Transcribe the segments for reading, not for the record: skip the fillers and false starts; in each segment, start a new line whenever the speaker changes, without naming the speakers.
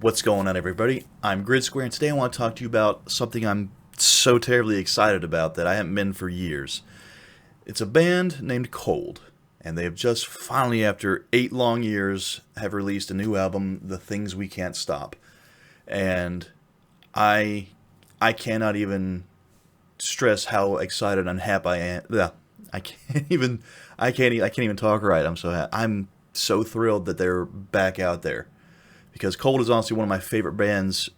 What's going on, everybody? I'm Gridsquare, and today I want to talk to you about something I'm so terribly excited about that I haven't been for years. It's a band named Cold, and they have just finally, after 8 long years, have released a new album, The Things We Can't Stop. And I cannot even stress how excited and happy I am. Yeah, I can't even talk right. I'm so thrilled that they're back out there. Because Cold is honestly one of my favorite bands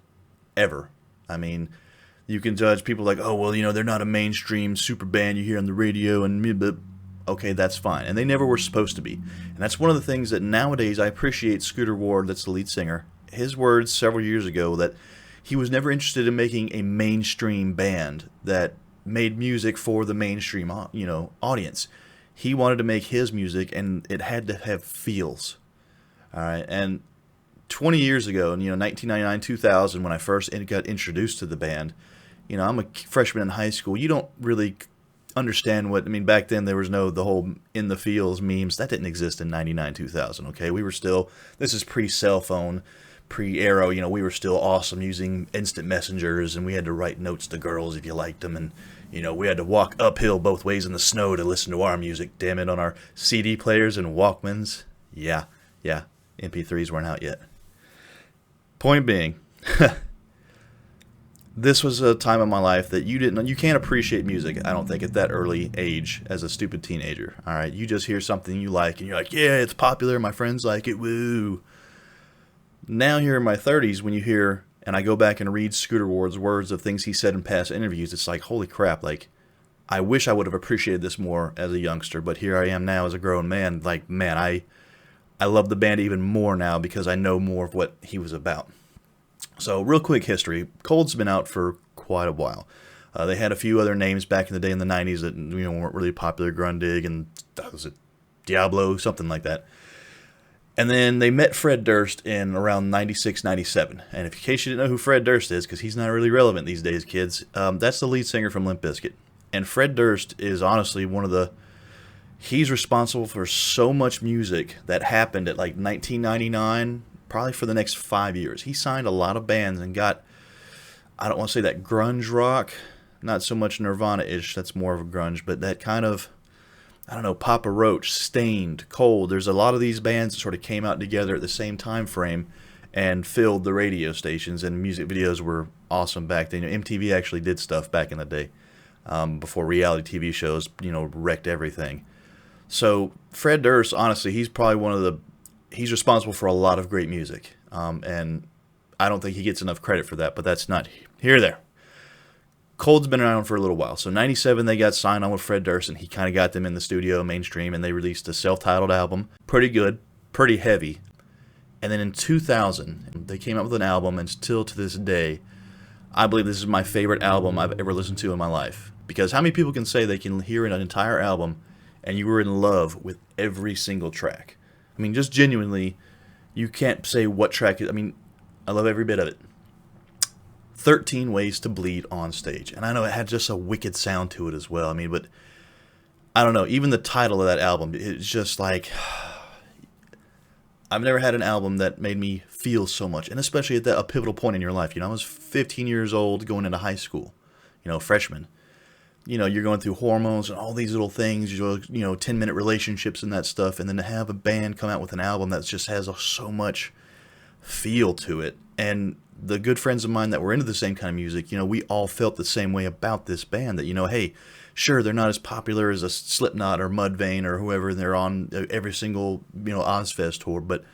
ever. I mean, you can judge people like, oh, well, they're not a mainstream super band you hear on the radio, but okay, that's fine. And they never were supposed to be. And that's one of the things that nowadays I appreciate Scooter Ward, that's the lead singer. His words several years ago that he was never interested in making a mainstream band that made music for the mainstream, audience. He wanted to make his music, and it had to have feels. All right, and 20 years ago, in 1999, 2000, when I first got introduced to the band, I'm a freshman in high school. You don't really understand back then there was the whole in the feels memes. That didn't exist in 99, 2000, okay? This is pre-cell phone, pre-Arrow, we were still awesome using instant messengers, and we had to write notes to girls if you liked them, and, we had to walk uphill both ways in the snow to listen to our music, damn it, on our CD players and Walkmans. Yeah, MP3s weren't out yet. Point being, this was a time in my life that you can't appreciate music, I don't think, at that early age as a stupid teenager. All right, you just hear something you like, and you're like, yeah, it's popular, my friends like it, woo. Now here in my 30s, when you hear, and I go back and read Scooter Ward's words of things he said in past interviews, it's like, holy crap, like, I wish I would have appreciated this more as a youngster, but here I am now as a grown man, like, man, I love the band even more now because I know more of what he was about. So, real quick history. Cold's been out for quite a while. They had a few other names back in the day in the 90s that weren't really popular. Grundig and was it Diablo, something like that. And then they met Fred Durst in around 96, 97. And in case you didn't know who Fred Durst is, because he's not really relevant these days, kids, that's the lead singer from Limp Bizkit. And Fred Durst is honestly he's responsible for so much music that happened at like 1999, probably for the next 5 years. He signed a lot of bands and got, I don't want to say that grunge rock, not so much Nirvana-ish, that's more of a grunge, but that kind of, I don't know, Papa Roach, Stained, Cold. There's a lot of these bands that sort of came out together at the same time frame and filled the radio stations, and music videos were awesome back then. MTV actually did stuff back in the day, before reality TV shows, wrecked everything. So Fred Durst, honestly, he's probably he's responsible for a lot of great music. And I don't think he gets enough credit for that, but that's not here or there. Cold's been around for a little while. So 97, they got signed on with Fred Durst, and he kind of got them in the studio, mainstream, and they released a self-titled album. Pretty good, pretty heavy. And then in 2000, they came out with an album, and still to this day, I believe this is my favorite album I've ever listened to in my life. Because how many people can say they can hear an entire album and you were in love with every single track? Just genuinely, you can't say what track is. I love every bit of it. 13 Ways to Bleed on Stage. And I know it had just a wicked sound to it as well. But I don't know. Even the title of that album, it's just like, I've never had an album that made me feel so much. And especially at a pivotal point in your life. I was 15 years old going into high school, freshman. You're going through hormones and all these little things, 10-minute relationships and that stuff, and then to have a band come out with an album that just has so much feel to it. And the good friends of mine that were into the same kind of music, we all felt the same way about this band, that, hey, sure, they're not as popular as a Slipknot or Mudvayne or whoever, and they're on every single, Ozfest tour, but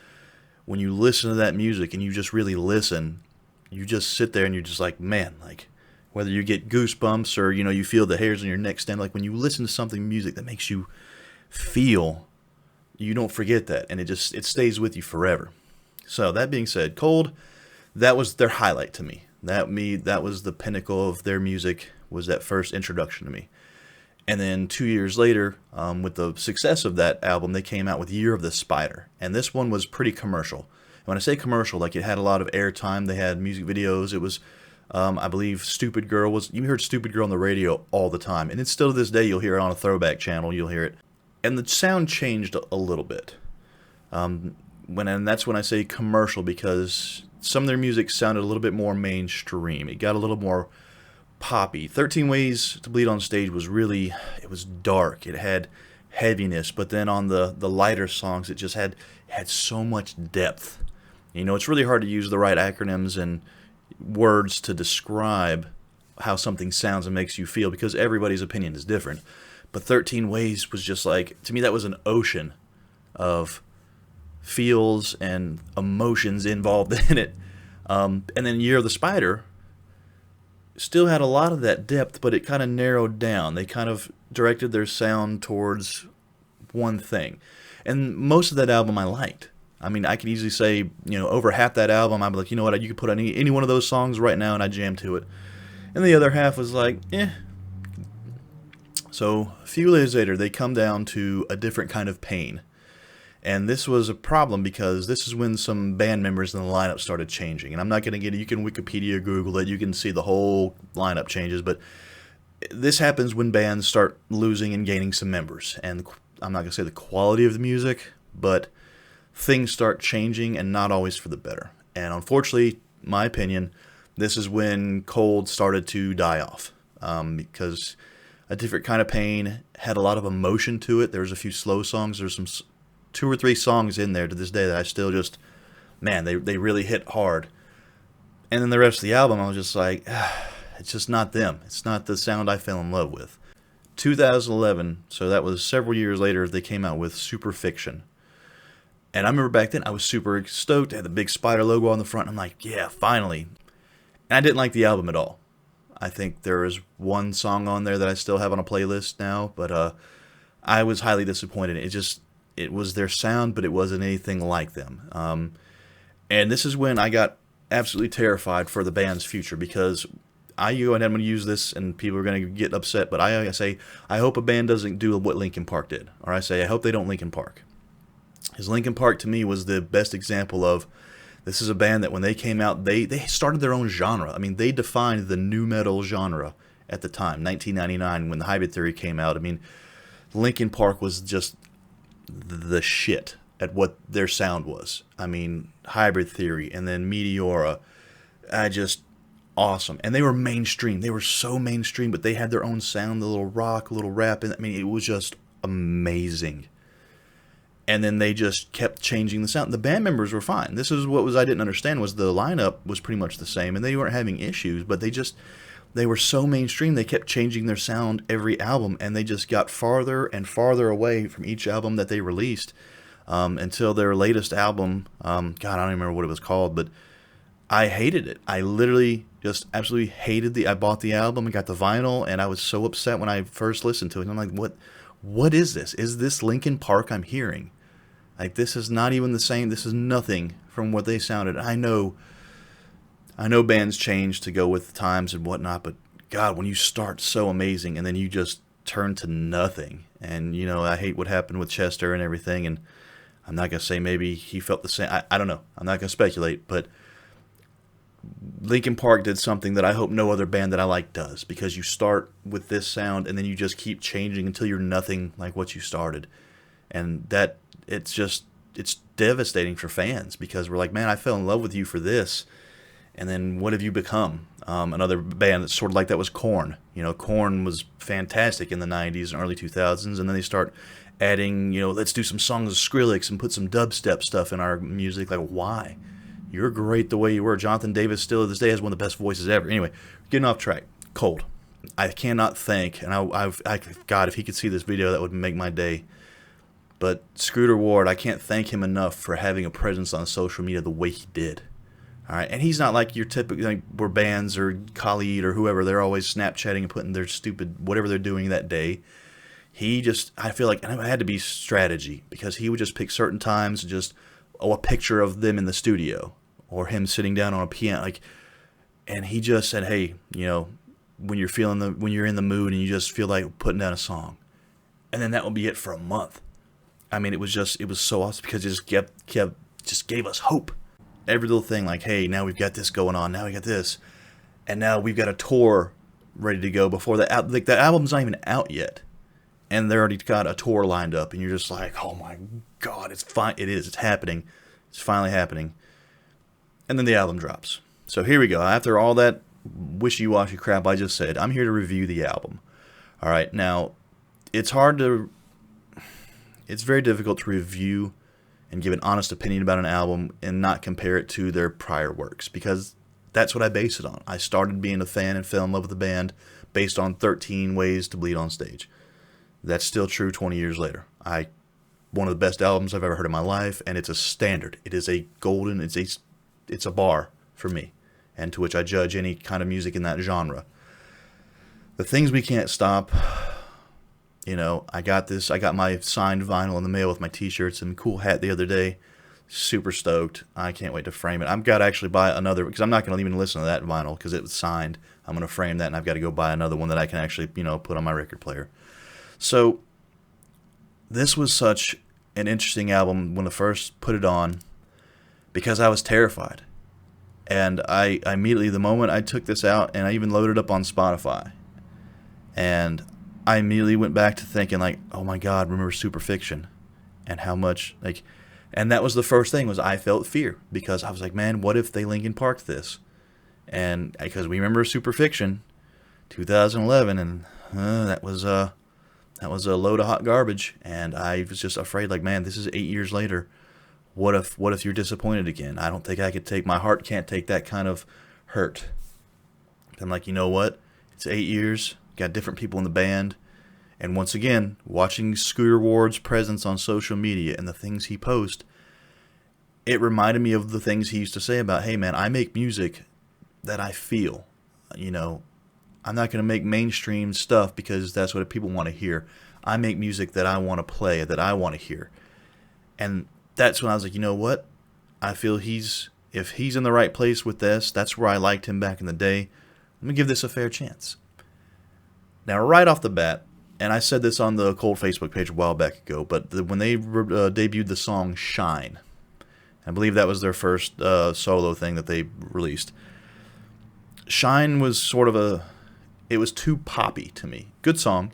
when you listen to that music and you just really listen, you just sit there and you're just like, man, like, whether you get goosebumps or, you feel the hairs on your neck stand, like when you listen to something music that makes you feel, you don't forget that, and it stays with you forever. So that being said, Cold, that was their highlight to me. That was the pinnacle of their music, was that first introduction to me. And then 2 years later, with the success of that album, they came out with Year of the Spider, and this one was pretty commercial. And when I say commercial, like it had a lot of airtime, they had music videos, it was I believe Stupid Girl you heard Stupid Girl on the radio all the time. And it's still to this day, you'll hear it on a throwback channel, you'll hear it. And the sound changed a little bit. And that's when I say commercial, because some of their music sounded a little bit more mainstream. It got a little more poppy. 13 Ways to Bleed on Stage was really, it was dark. It had heaviness, but then on the lighter songs, it just had so much depth. You know, it's really hard to use the right acronyms and words to describe how something sounds and makes you feel, because everybody's opinion is different. But 13 Ways was just like, to me, that was an ocean of feels and emotions involved in it. And then Year of the Spider still had a lot of that depth, but it kind of narrowed down. They kind of directed their sound towards one thing. And most of that album I liked. I mean, I could easily say, you know, over half that album, I'd be like, you know what, you could put on any one of those songs right now and I jam to it. And the other half was like, eh. So a few years later, they come down to A Different Kind of Pain. And this was a problem because this is when some band members in the lineup started changing. And I'm not going to get it. You can Wikipedia, Google it. You can see the whole lineup changes. But this happens when bands start losing and gaining some members. And I'm not going to say the quality of the music, but things start changing and not always for the better. And unfortunately, my opinion, this is when Cold started to die off. Because A Different Kind of Pain had a lot of emotion to it. There was a few slow songs. There's some 2 or 3 songs in there to this day that I still just, man, they really hit hard. And then the rest of the album, I was just like, it's just not them. It's not the sound I fell in love with. 2011, so that was several years later, they came out with Superfiction. And I remember back then, I was super stoked. They had the big spider logo on the front. I'm like, yeah, finally. And I didn't like the album at all. I think there is one song on there that I still have on a playlist now, but I was highly disappointed. It was their sound, but it wasn't anything like them. And this is when I got absolutely terrified for the band's future, because I'm going to use this and people are going to get upset, but I say, I hope a band doesn't do what Linkin Park did. Or I say, I hope they don't Linkin Park. Because Linkin Park, to me, was the best example of, this is a band that when they came out, they started their own genre. I mean, they defined the nu metal genre at the time, 1999, when the Hybrid Theory came out. I mean, Linkin Park was just the shit at what their sound was. I mean, Hybrid Theory and then Meteora, just awesome. And they were mainstream. They were so mainstream, but they had their own sound, a little rock, a little rap, and I mean, it was just amazing. And then they just kept changing the sound. The band members were fine. This is what I didn't understand, was the lineup was pretty much the same, and they weren't having issues, but they were so mainstream, they kept changing their sound every album, and they just got farther and farther away from each album that they released, until their latest album, God, I don't even remember what it was called, but I hated it. I literally just absolutely hated I bought the album and got the vinyl, and I was so upset when I first listened to it. And I'm like, what is this? Is this Linkin Park I'm hearing? Like, this is not even the same. This is nothing from what they sounded. I know bands change to go with the times and whatnot, but God, when you start so amazing and then you just turn to nothing, and, you know, I hate what happened with Chester and everything, and I'm not going to say maybe he felt the same. I don't know. I'm not going to speculate, but Linkin Park did something that I hope no other band that I like does, because you start with this sound and then you just keep changing until you're nothing like what you started. And that, it's devastating for fans, because we're like, man, I fell in love with you for this, and then what have you become? Another band that's sort of like that was Korn. You know, Korn was fantastic in the 90s and early 2000s, and then they start adding, you know, let's do some songs of Skrillex and put some dubstep stuff in our music. Like, why? You're great the way you were. Jonathan Davis still to this day has one of the best voices ever. Anyway, getting off track. Cold. I cannot thank, and God, if he could see this video, that would make my day. But Scooter Ward, I can't thank him enough for having a presence on social media the way he did. All right, and he's not like your typical, like, where bands or Khalid or whoever, they're always Snapchatting and putting their stupid whatever they're doing that day. He just, I feel like, and it had to be strategy, because he would just pick certain times, just a picture of them in the studio or him sitting down on a piano, like, and he just said, hey, you know, when you're in the mood and you just feel like putting down a song, and then that will be it for a month. I mean, it was so awesome, because it just gave us hope. Every little thing, like, hey, now we've got this going on, now we got this, and now we've got a tour ready to go before the album's not even out yet, and they already got a tour lined up, and you're just like, oh my God, it's fine, it's happening, it's finally happening. And then the album drops. So here we go. After all that wishy-washy crap I just said, I'm here to review the album. All right, now, it's very difficult to review and give an honest opinion about an album and not compare it to their prior works, because that's what I base it on. I started being a fan and fell in love with the band based on 13 Ways to Bleed on Stage. That's still true 20 years later. One of the best albums I've ever heard in my life, and it's a standard. It is a golden, it's a bar for me, and to which I judge any kind of music in that genre. The Things We Can't Stop, I got my signed vinyl in the mail with my t-shirts and cool hat the other day. Super stoked. I can't wait to frame it. I've got to actually buy another, because I'm not going to even listen to that vinyl because it was signed. I'm going to frame that, and I've got to go buy another one that I can actually, put on my record player. So this was such an interesting album when I first put it on, because I was terrified. And I immediately, the moment I took this out, and I even loaded it up on Spotify, and I immediately went back to thinking, like, oh my God, remember Superfiction, and how much, and that was the first thing, was I felt fear, because I was like, man, what if they Linkin Parked this? And because we remember Superfiction, 2011, and that was a load of hot garbage, and I was just afraid, like, man, this is 8 years later. What if you're disappointed again? I don't think I could take, my heart can't take that kind of hurt. I'm like, you know what? It's 8 years, got different people in the band, and once again, watching Scooter Ward's presence on social media and the things he posts, it reminded me of the things he used to say about, hey man, I make music that I feel. I'm not going to make mainstream stuff because that's what people want to hear. I make music that I want to play, that I want to hear. And that's when I was like, you know what? I feel if he's in the right place with this, that's where I liked him back in the day. Let me give this a fair chance. Now, right off the bat, and I said this on the Cold Facebook page a while back ago, but when they debuted the song Shine, I believe that was their first solo thing that they released. Shine was it was too poppy to me. Good song,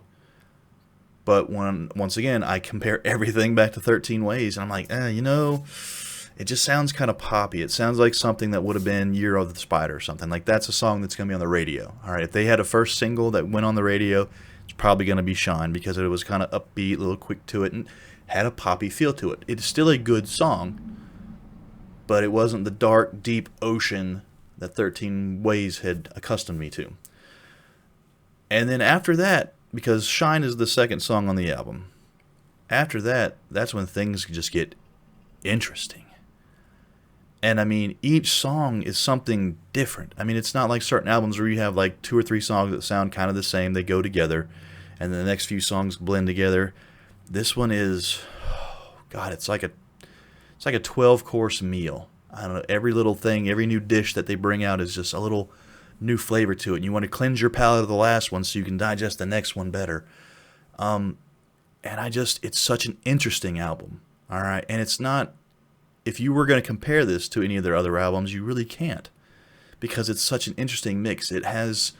but once again, I compare everything back to 13 Ways, and I'm like, it just sounds kind of poppy. It sounds like something that would have been Year of the Spider or something. Like, that's a song that's going to be on the radio. All right, if they had a first single that went on the radio, it's probably going to be Shine, because it was kind of upbeat, a little quick to it, and had a poppy feel to it. It's still a good song, but it wasn't the dark, deep ocean that 13 Ways had accustomed me to. And then after that, because Shine is the second song on the album, after that, that's when things just get interesting. And I mean, each song is something different. I mean, it's not like certain albums where you have like 2 or 3 songs that sound kind of the same, they go together, and then the next few songs blend together. This one is, God, it's like a 12-course meal. I don't know, every little thing, every new dish that they bring out is just a little new flavor to it. And you want to cleanse your palate of the last one so you can digest the next one better. And it's such an interesting album. All right. And it's not, if you were going to compare this to any of their other albums, you really can't, because it's such an interesting mix. It has,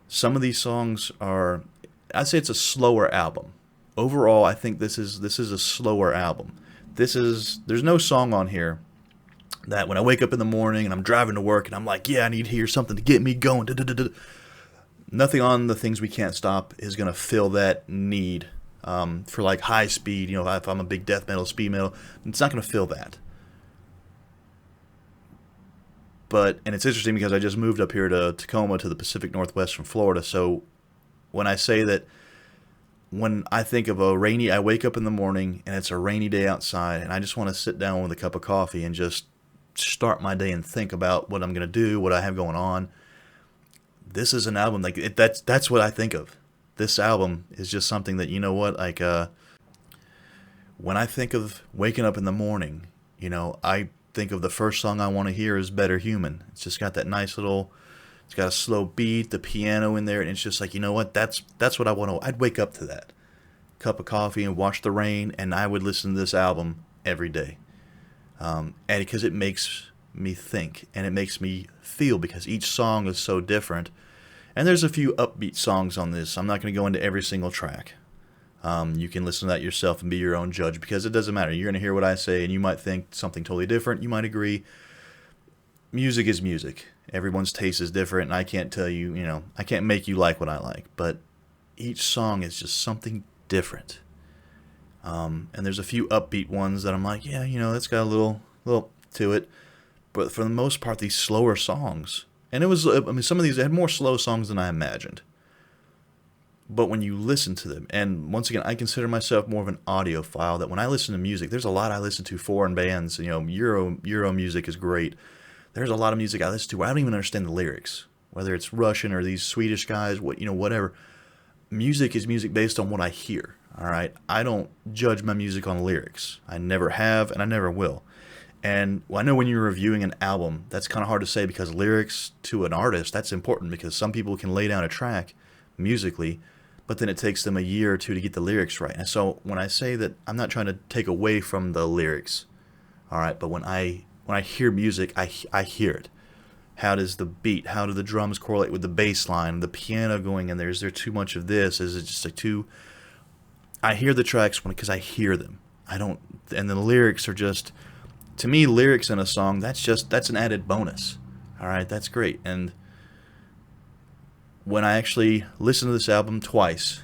some of these songs are, I'd say it's a slower album. Overall, I think this is a slower album. There's no song on here that when I wake up in the morning and I'm driving to work and I'm like, yeah, I need to hear something to get me going. Nothing on The Things We Can't Stop is going to fill that need for like high speed. If I'm a big death metal, speed metal, it's not going to fill that. And it's interesting because I just moved up here to Tacoma, to the Pacific Northwest from Florida. So when I say that, when I think of I wake up in the morning and it's a rainy day outside and I just want to sit down with a cup of coffee and just start my day and think about what I'm going to do, what I have going on. This is an album, that's what I think of. This album is just something that, when I think of waking up in the morning, I think of the first song I want to hear is Better Human. It's just got that nice little, it's got a slow beat, the piano in there, and it's just like, that's what I want to, I'd wake up to that. Cup of coffee and watch the rain, and I would listen to this album every day. And because it makes me think, and it makes me feel, because each song is so different. And there's a few upbeat songs on this. I'm not going to go into every single track. You can listen to that yourself and be your own judge, because it doesn't matter. You're going to hear what I say, and you might think something totally different. You might agree. music is music. Everyone's taste is different, and I can't tell you, I can't make you like what I like, but each song is just something different. And there's a few upbeat ones that I'm like, yeah, it's got a little to it. But for the most part, these slower songs, and some of these had more slow songs than I imagined. But when you listen to them, and once again, I consider myself more of an audiophile, that when I listen to music, there's a lot I listen to foreign bands, Euro music is great. There's a lot of music I listen to where I don't even understand the lyrics, whether it's Russian or these Swedish guys, whatever. Music is music based on what I hear, all right? I don't judge my music on lyrics. I never have, and I never will. And I know when you're reviewing an album, that's kind of hard to say, because lyrics to an artist, that's important, because some people can lay down a track musically, but then it takes them a year or two to get the lyrics right. And so when I say that, I'm not trying to take away from the lyrics, all right? But when I hear music, I hear it. How does the beat, how do the drums correlate with the bass line, the piano going in there? Is there too much of this? Is it just like too... I hear the tracks because I hear them. I don't... And the lyrics are just... To me, lyrics in a song, that's an added bonus. All right, that's great. And when I actually listened to this album twice,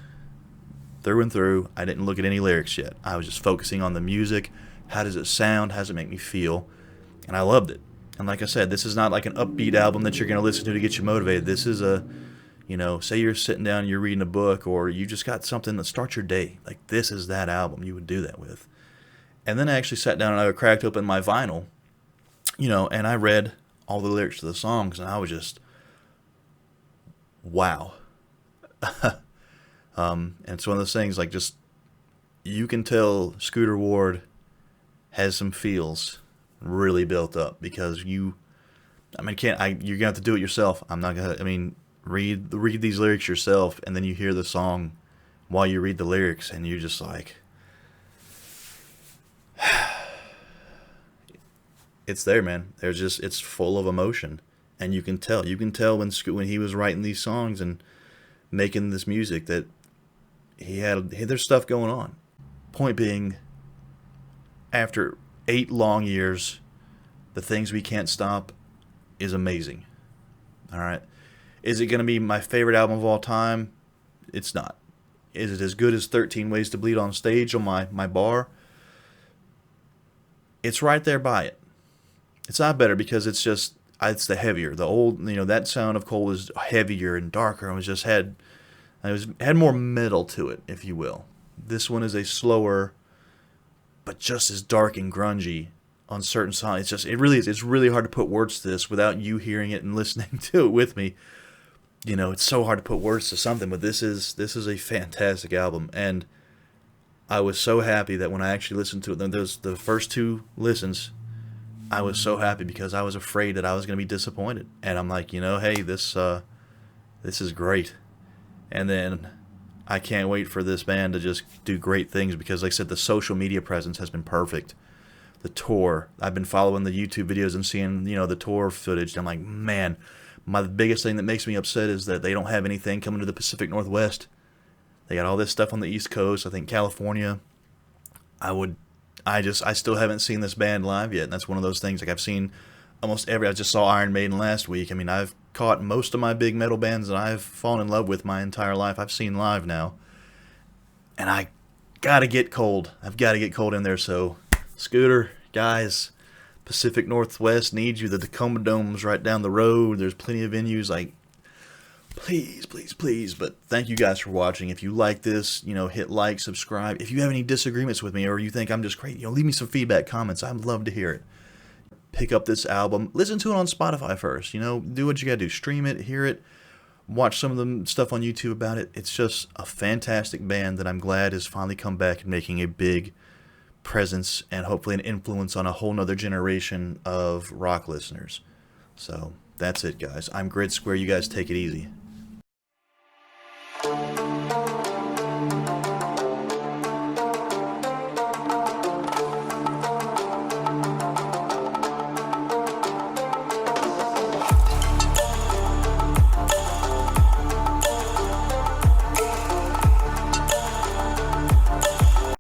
through and through, I didn't look at any lyrics yet. I was just focusing on the music. How does it sound? How does it make me feel? And I loved it. And like I said, this is not like an upbeat album that you're going to listen to get you motivated. This is say you're sitting down, you're reading a book, or you just got something that starts your day. Like, this is that album you would do that with. And then I actually sat down and I cracked open my vinyl, and I read all the lyrics to the songs, and I was just, wow. And it's one of those things, like, just, you can tell Scooter Ward has some feels really built up, because you're gonna have to do it yourself. Read these lyrics yourself, and then you hear the song while you read the lyrics, and you're just like, it's there, man. It's full of emotion, and you can tell when he was writing these songs and making this music that there's stuff going on. Point being, after 8 long years, The Things We Can't Stop is amazing. All right. Is it going to be my favorite album of all time? It's not. Is it as good as 13 Ways to Bleed on Stage on my bar? It's right there by it. It's not better, because it's the heavier. The old, that sound of Cole was heavier and darker, and had more metal to it, if you will. This one is a slower, but just as dark and grungy on certain songs. It's really hard to put words to this without you hearing it and listening to it with me. It's so hard to put words to something, but this is a fantastic album, and I was so happy that when I actually listened to it, the first 2 listens, I was so happy, because I was afraid that I was going to be disappointed. And I'm like, hey, this is great. And then I can't wait for this band to just do great things, because, like I said, the social media presence has been perfect. The tour, I've been following the YouTube videos and seeing, the tour footage. And I'm like, man, the biggest thing that makes me upset is that they don't have anything coming to the Pacific Northwest. They got all this stuff on the East Coast. I think California. I still haven't seen this band live yet. And that's one of those things. Like, I've seen I just saw Iron Maiden last week. I've caught most of my big metal bands that I've fallen in love with my entire life. I've seen live now. And I gotta get Cold. I've got to get Cold in there. So, Scooter, guys, Pacific Northwest needs you. The Tacoma Dome's right down the road. There's plenty of venues. Like, please, please, please. But thank you guys for watching. If you like this, hit like, subscribe. If you have any disagreements with me, or you think I'm just great, leave me some feedback, comments. I'd love to hear it. Pick up this album. Listen to it on Spotify first. Do what you gotta do. Stream it, hear it, watch some of the stuff on YouTube about it. It's just a fantastic band that I'm glad has finally come back and making a big presence and hopefully an influence on a whole nother generation of rock listeners. So that's it, guys. I'm Gridsquare. You guys take it easy.